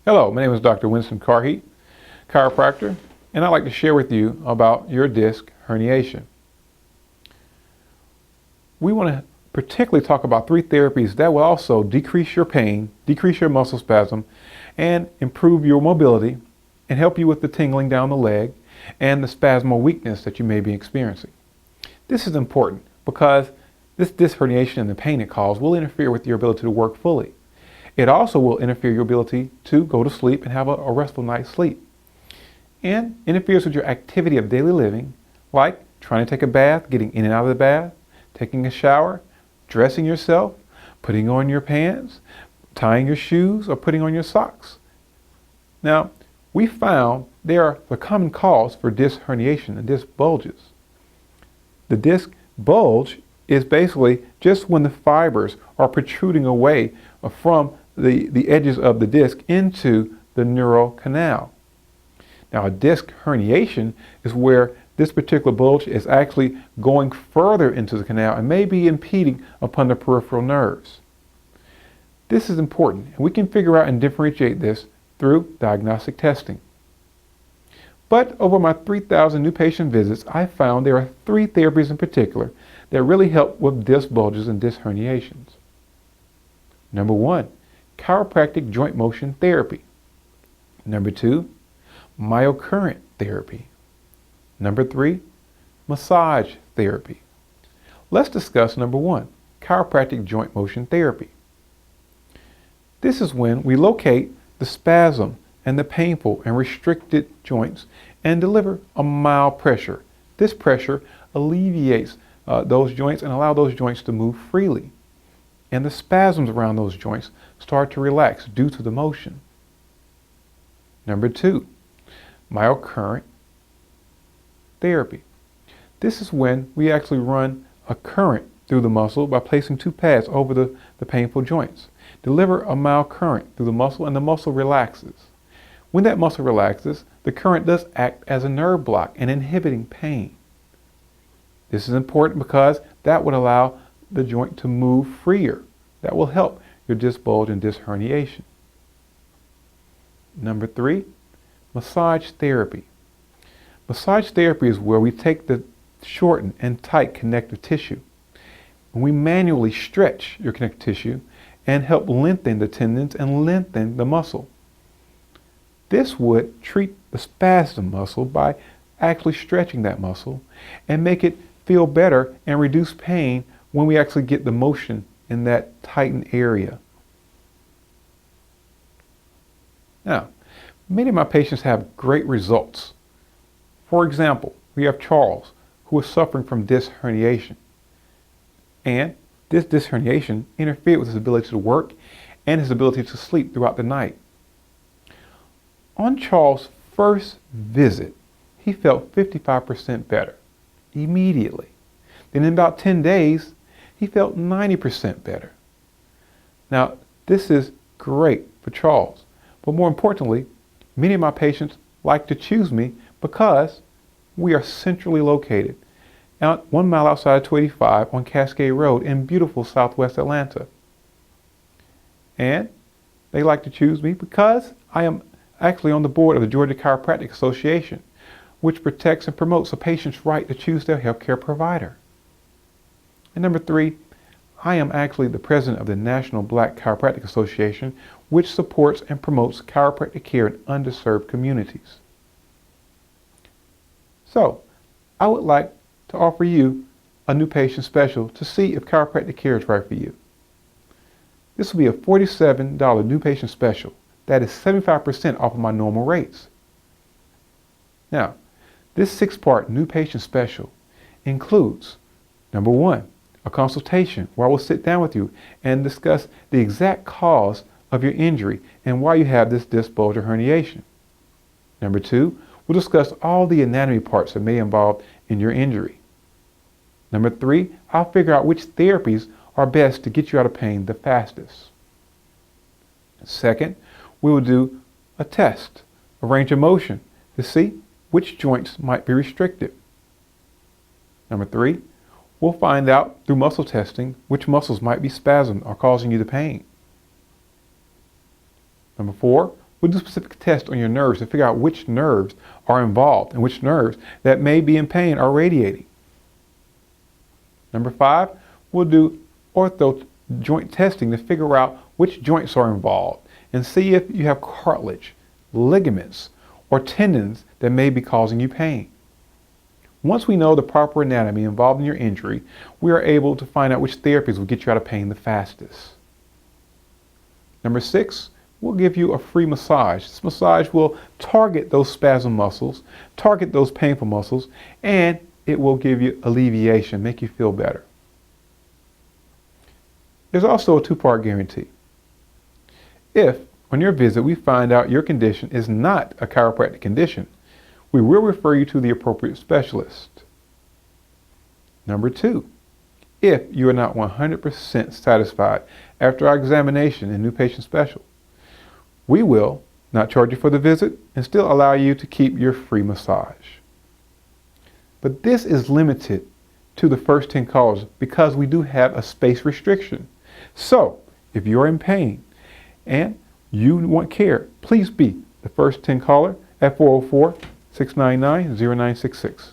Hello, my name is Dr. Carhee, chiropractor, and I'd like to share with you about your disc herniation. We want to particularly talk about 3 therapies that will also decrease your pain, decrease your muscle spasm, and improve your mobility, and help you with the tingling down the leg and the spasmal weakness that you may be experiencing. This is important because this disc herniation and the pain it causes will interfere with your ability to work fully. It also will interfere your ability to go to sleep and have a restful night's sleep. And interferes with your activity of daily living, like trying to take a bath, getting in and out of the bath, taking a shower, dressing yourself, putting on your pants, tying your shoes, or putting on your socks. Now, we found there are the common cause for disc herniation and disc bulges. The disc bulge is basically just when the fibers are protruding away from the edges of the disc into the neural canal. Now, a disc herniation is where this particular bulge is actually going further into the canal and may be impeding upon the peripheral nerves. This is important, and we can figure out and differentiate this through diagnostic testing. But over my 3,000 new patient visits, I found there are 3 therapies in particular that really help with disc bulges and disc herniations. Number 1, chiropractic joint motion therapy. Number 2, myocurrent therapy. Number 3, massage therapy. Let's discuss number 1, chiropractic joint motion therapy. This is when we locate the spasm and the painful and restricted joints and deliver a mild pressure. This pressure alleviates those joints and allow those joints to move freely. And the spasms around those joints start to relax due to the motion. Number 2, myocurrent therapy. This is when we actually run a current through the muscle by placing 2 pads over the painful joints. Deliver a mild current through the muscle and the muscle relaxes. When that muscle relaxes, the current does act as a nerve block and inhibiting pain. This is important because that would allow the joint to move freer. That will help your disc bulge and disc herniation. Number 3, massage therapy. Massage therapy is where we take the shortened and tight connective tissue and we manually stretch your connective tissue and help lengthen the tendons and lengthen the muscle. This would treat the spasm muscle by actually stretching that muscle and make it feel better and reduce pain when we actually get the motion in that tightened area. Now, many of my patients have great results. For example, we have Charles, who is suffering from disc herniation. And this disc herniation interfered with his ability to work and his ability to sleep throughout the night. On Charles' first visit, he felt 55% better immediately. Then in about 10 days, he felt 90% better. Now, this is great for Charles, but more importantly, many of my patients like to choose me because we are centrally located, out 1 mile outside of 285 on Cascade Road in beautiful southwest Atlanta. And they like to choose me because I am actually on the board of the Georgia Chiropractic Association, which protects and promotes a patient's right to choose their healthcare provider. And number 3, I am actually the president of the National Black Chiropractic Association, which supports and promotes chiropractic care in underserved communities. So, I would like to offer you a new patient special to see if chiropractic care is right for you. This will be a $47 new patient special. That is 75% off of my normal rates. Now, this 6-part new patient special includes, number 1, a consultation where I will sit down with you and discuss the exact cause of your injury and why you have this disc bulge or herniation. Number 2, we'll discuss all the anatomy parts that may involve in your injury. Number 3, I'll figure out which therapies are best to get you out of pain the fastest. Second, we will do a test, a range of motion, to see which joints might be restricted. Number 3, we'll find out through muscle testing which muscles might be spasmed or causing you the pain. Number 4, We'll do specific tests on your nerves to figure out which nerves are involved and which nerves that may be in pain are radiating. Number 5, we'll do ortho joint testing to figure out which joints are involved and see if you have cartilage, ligaments, or tendons that may be causing you pain. Once we know the proper anatomy involved in your injury, we are able to find out which therapies will get you out of pain the fastest. Number 6, we'll give you a free massage. This massage will target those spasm muscles, target those painful muscles, and it will give you alleviation, make you feel better. There's also a 2-part guarantee. If, on your visit, we find out your condition is not a chiropractic condition, we will refer you to the appropriate specialist. Number 2, if you are not 100% satisfied after our examination and new patient special, we will not charge you for the visit and still allow you to keep your free massage. But this is limited to the first 10 callers because we do have a space restriction. So if you're in pain and you want care, please be the first 10 caller at 404-699-0966.